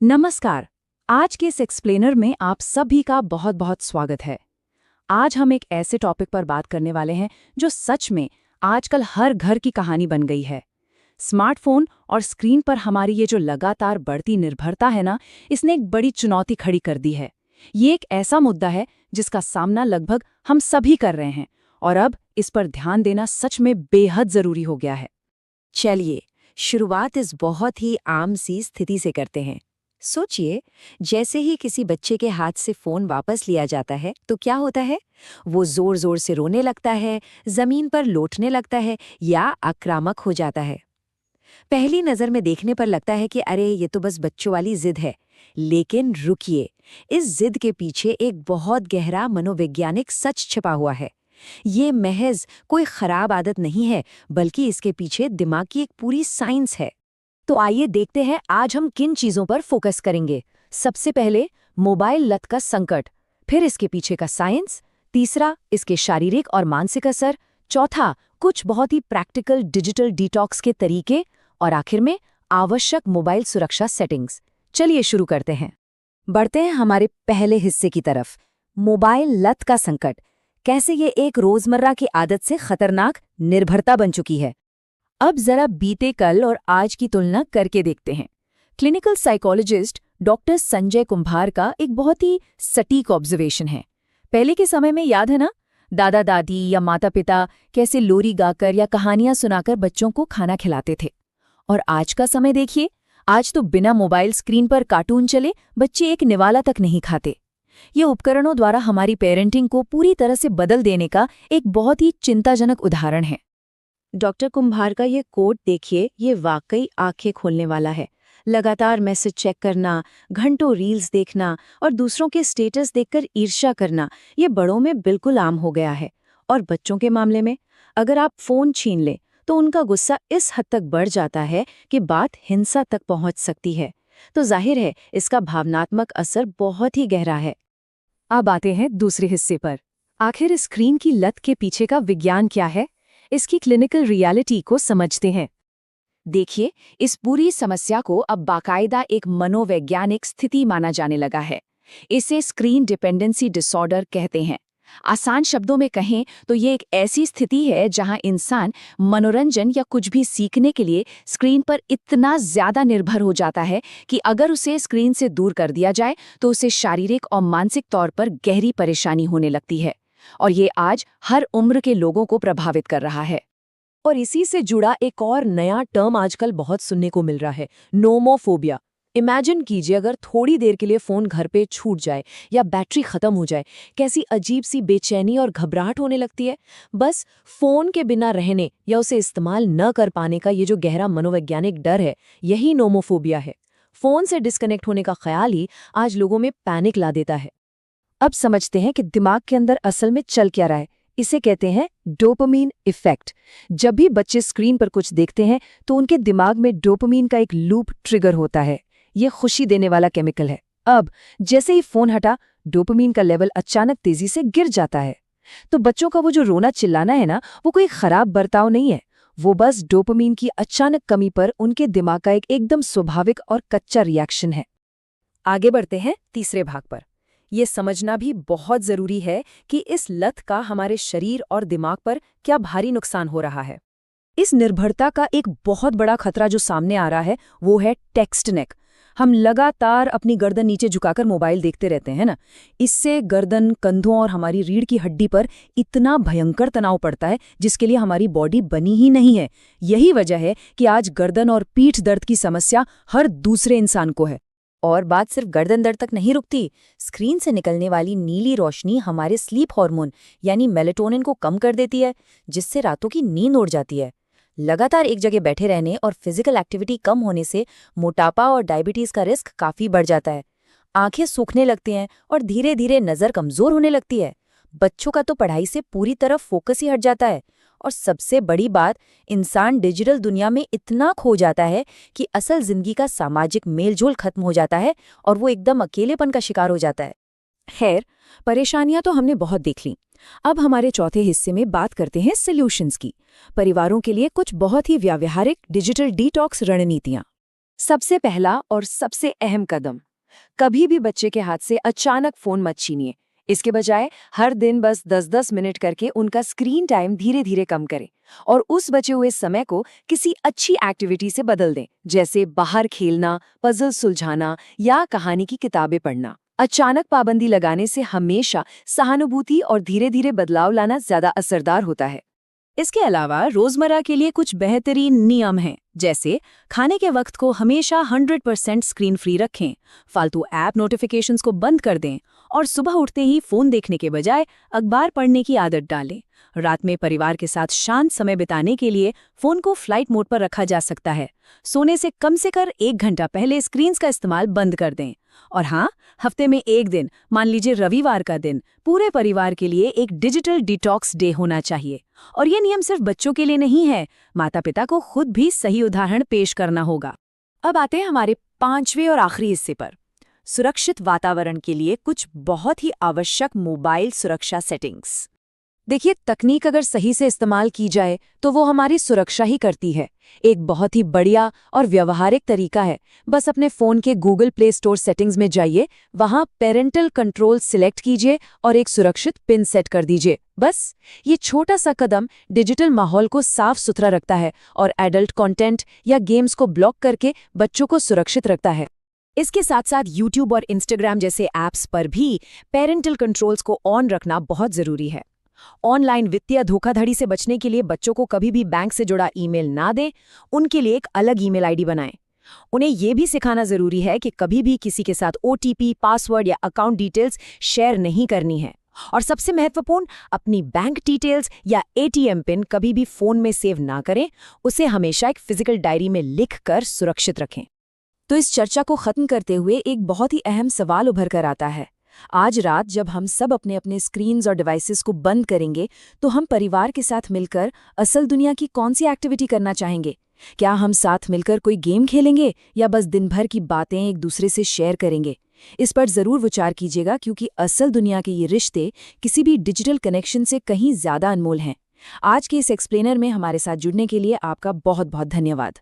नमस्कार। आज के इस एक्सप्लेनर में आप सभी का बहुत बहुत स्वागत है। आज हम एक ऐसे टॉपिक पर बात करने वाले हैं जो सच में आजकल हर घर की कहानी बन गई है। स्मार्टफोन और स्क्रीन पर हमारी ये जो लगातार बढ़ती निर्भरता है ना, इसने एक बड़ी चुनौती खड़ी कर दी है। ये एक ऐसा मुद्दा है जिसका सामना लगभग हम सभी कर रहे हैं और अब इस पर ध्यान देना सच में बेहद जरूरी हो गया है। चलिए, शुरुआत इस बहुत ही आम सी स्थिति से करते हैं। सोचिए, जैसे ही किसी बच्चे के हाथ से फोन वापस लिया जाता है तो क्या होता है? वो जोर जोर से रोने लगता है, जमीन पर लोटने लगता है या आक्रामक हो जाता है। पहली नजर में देखने पर लगता है कि अरे ये तो बस बच्चों वाली जिद है। लेकिन रुकिए, इस जिद के पीछे एक बहुत गहरा मनोवैज्ञानिक सच छिपा हुआ है। ये महज कोई खराब आदत नहीं है, बल्कि इसके पीछे दिमाग की एक पूरी साइंस है। तो आइए देखते हैं आज हम किन चीजों पर फोकस करेंगे। सबसे पहले मोबाइल लत का संकट, फिर इसके पीछे का साइंस, तीसरा इसके शारीरिक और मानसिक असर, चौथा कुछ बहुत ही प्रैक्टिकल डिजिटल डिटॉक्स के तरीके और आखिर में आवश्यक मोबाइल सुरक्षा सेटिंग्स। चलिए शुरू करते हैं। बढ़ते हैं हमारे पहले हिस्से की तरफ, मोबाइल लत का संकट। कैसे ये एक रोजमर्रा की आदत से खतरनाक निर्भरता बन चुकी है। अब जरा बीते कल और आज की तुलना करके देखते हैं। क्लिनिकल साइकोलॉजिस्ट डॉक्टर संजय कुंभार का एक बहुत ही सटीक ऑब्जर्वेशन है। पहले के समय में याद है ना, दादा दादी या माता पिता कैसे लोरी गाकर या कहानियां सुनाकर बच्चों को खाना खिलाते थे। और आज का समय देखिए, आज तो बिना मोबाइल स्क्रीन पर कार्टून चले बच्चे एक निवाला तक नहीं खाते। ये उपकरणों द्वारा हमारी पेरेंटिंग को पूरी तरह से बदल देने का एक बहुत ही चिंताजनक उदाहरण है। डॉक्टर कुंभार का ये कोट देखिए, ये वाकई आंखें खोलने वाला है। लगातार मैसेज चेक करना, घंटों रील्स देखना और दूसरों के स्टेटस देखकर ईर्ष्या करना, ये बड़ों में बिल्कुल आम हो गया है। और बच्चों के मामले में अगर आप फोन छीन लें तो उनका गुस्सा इस हद तक बढ़ जाता है कि बात हिंसा तक पहुंच सकती है। तो जाहिर है इसका भावनात्मक असर बहुत ही गहरा है। अब आते हैं दूसरे हिस्से पर। आखिर स्क्रीन की लत के पीछे का विज्ञान क्या है, इसकी क्लिनिकल रियलिटी को समझते हैं। देखिए, इस पूरी समस्या को अब बाकायदा एक मनोवैज्ञानिक स्थिति माना जाने लगा है। इसे स्क्रीन डिपेंडेंसी डिसऑर्डर कहते हैं। आसान शब्दों में कहें तो ये एक ऐसी स्थिति है जहां इंसान मनोरंजन या कुछ भी सीखने के लिए स्क्रीन पर इतना ज्यादा निर्भर हो जाता है कि अगर उसे स्क्रीन से दूर कर दिया जाए तो उसे शारीरिक और मानसिक तौर पर गहरी परेशानी होने लगती है। और ये आज हर उम्र के लोगों को प्रभावित कर रहा है। और इसी से जुड़ा एक और नया टर्म आजकल बहुत सुनने को मिल रहा है, नोमोफोबिया। इमेजिन कीजिए अगर थोड़ी देर के लिए फोन घर पे छूट जाए या बैटरी खत्म हो जाए, कैसी अजीब सी बेचैनी और घबराहट होने लगती है। बस फोन के बिना रहने या उसे इस्तेमाल न कर पाने का ये जो गहरा मनोवैज्ञानिक डर है, यही नोमोफोबिया है। फोन से डिस्कनेक्ट होने का ख्याल ही आज लोगों में पैनिक ला देता है। अब समझते हैं कि दिमाग के अंदर असल में चल क्या रहा है। इसे कहते हैं डोपामीन इफेक्ट। जब भी बच्चे स्क्रीन पर कुछ देखते हैं तो उनके दिमाग में डोपामीन का एक लूप ट्रिगर होता है। ये खुशी देने वाला केमिकल है। अब जैसे ही फोन हटा, डोपामीन का लेवल अचानक तेजी से गिर जाता है। तो बच्चों का वो जो रोना चिल्लाना है ना, वो कोई खराब बर्ताव नहीं है। वो बस डोपामीन की अचानक कमी पर उनके दिमाग का एक एकदम स्वाभाविक और कच्चा रिएक्शन है। आगे बढ़ते हैं तीसरे भाग पर। ये समझना भी बहुत जरूरी है कि इस लत का हमारे शरीर और दिमाग पर क्या भारी नुकसान हो रहा है। इस निर्भरता का एक बहुत बड़ा खतरा जो सामने आ रहा है वो है टेक्स्ट नेक। हम लगातार अपनी गर्दन नीचे झुकाकर मोबाइल देखते रहते हैं ना। इससे गर्दन, कंधों और हमारी रीढ़ की हड्डी पर इतना भयंकर तनाव पड़ता है जिसके लिए हमारी बॉडी बनी ही नहीं है। यही वजह है कि आज गर्दन और पीठ दर्द की समस्या हर दूसरे इंसान को है। और बात सिर्फ गर्दन दर्द तक नहीं रुकती। स्क्रीन से निकलने वाली नीली रोशनी हमारे स्लीप हार्मोन यानी मेलेटोनिन को कम कर देती है, जिससे रातों की नींद उड़ जाती है। लगातार एक जगह बैठे रहने और फिजिकल एक्टिविटी कम होने से मोटापा और डायबिटीज का रिस्क काफी बढ़ जाता है। आंखें सूखने लगती हैं और धीरे धीरे नजर कमजोर होने लगती है। बच्चों का तो पढ़ाई से पूरी तरह फोकस ही हट जाता है। और सबसे बड़ी बात, इंसान डिजिटल दुनिया में इतना खो जाता है कि असल जिंदगी का सामाजिक मेलजोल खत्म हो जाता है और वो एकदम अकेलेपन का शिकार हो जाता है। खैर, परेशानियां तो हमने बहुत देख लीं। अब हमारे चौथे हिस्से में बात करते हैं सॉल्यूशंस की। परिवारों के लिए कुछ बहुत ही व्यावहारिक डिजिटल डिटॉक्स रणनीतियां। सबसे पहला और सबसे अहम कदम, कभी भी बच्चे के हाथ से अचानक फोन मत छीनिए। इसके बजाय हर दिन बस 10-10 मिनट करके उनका स्क्रीन टाइम धीरे धीरे कम करें और उस बचे हुए समय को किसी अच्छी एक्टिविटी से बदल दें, जैसे बाहर खेलना, पजल सुलझाना या कहानी की किताबें पढ़ना। अचानक पाबंदी लगाने से हमेशा सहानुभूति और धीरे धीरे बदलाव लाना ज्यादा असरदार होता है। इसके अलावा रोजमर्रा के लिए कुछ बेहतरीन नियम हैं, जैसे खाने के वक्त को हमेशा 100% स्क्रीन फ्री रखें, फालतू ऐप नोटिफिकेशंस को बंद कर दें और सुबह उठते ही फोन देखने के बजाय अखबार पढ़ने की आदत डालें। रात में परिवार के साथ शांत समय बिताने के लिए फोन को फ्लाइट मोड पर रखा जा सकता है। सोने से कम 1 घंटा पहले स्क्रीन्स का इस्तेमाल बंद कर दें। और हाँ, हफ्ते में एक दिन, मान लीजिए रविवार का दिन, पूरे परिवार के लिए एक डिजिटल डिटॉक्स डे होना चाहिए। और ये नियम सिर्फ बच्चों के लिए नहीं है, माता-पिता को खुद भी सही उदाहरण पेश करना होगा। अब आते हैं हमारे 5वें और आखिरी हिस्से पर, सुरक्षित वातावरण के लिए कुछ बहुत ही आवश्यक मोबाइल सुरक्षा सेटिंग्स। देखिए, तकनीक अगर सही से इस्तेमाल की जाए तो वो हमारी सुरक्षा ही करती है। एक बहुत ही बढ़िया और व्यवहारिक तरीका है, बस अपने फ़ोन के गूगल प्ले स्टोर सेटिंग्स में जाइए, वहाँ पेरेंटल कंट्रोल सिलेक्ट कीजिए और एक सुरक्षित पिन सेट कर दीजिए। बस ये छोटा सा कदम डिजिटल माहौल को साफ सुथरा रखता है और एडल्ट कंटेंट या गेम्स को ब्लॉक करके बच्चों को सुरक्षित रखता है। इसके साथ साथ यूट्यूब और इंस्टाग्राम जैसे ऐप्स पर भी पेरेंटल कंट्रोल्स को ऑन रखना बहुत ज़रूरी है। ऑनलाइन वित्तीय धोखाधड़ी से बचने के लिए बच्चों को कभी भी बैंक से जुड़ा ईमेल ना दें, उनके लिए एक अलग ईमेल आईडी बनाएं। उन्हें यह भी सिखाना जरूरी है कि कभी भी किसी के साथ ओटीपी, पासवर्ड या अकाउंट डिटेल्स शेयर नहीं करनी है। और सबसे महत्वपूर्ण, अपनी बैंक डिटेल्स या एटीएम पिन कभी भी फोन में सेव ना करें, उसे हमेशा एक फिजिकल डायरी में लिख कर सुरक्षित रखें। तो इस चर्चा को खत्म करते हुए एक बहुत ही अहम सवाल उभर कर आता है। आज रात जब हम सब अपने अपने स्क्रीन्स और डिवाइसेस को बंद करेंगे तो हम परिवार के साथ मिलकर असल दुनिया की कौन सी एक्टिविटी करना चाहेंगे? क्या हम साथ मिलकर कोई गेम खेलेंगे या बस दिन भर की बातें एक दूसरे से शेयर करेंगे? इस पर जरूर विचार कीजिएगा, क्योंकि असल दुनिया के ये रिश्ते किसी भी डिजिटल कनेक्शन से कहीं ज्यादा अनमोल हैं। आज के इस एक्सप्लेनर में हमारे साथ जुड़ने के लिए आपका बहुत बहुत धन्यवाद।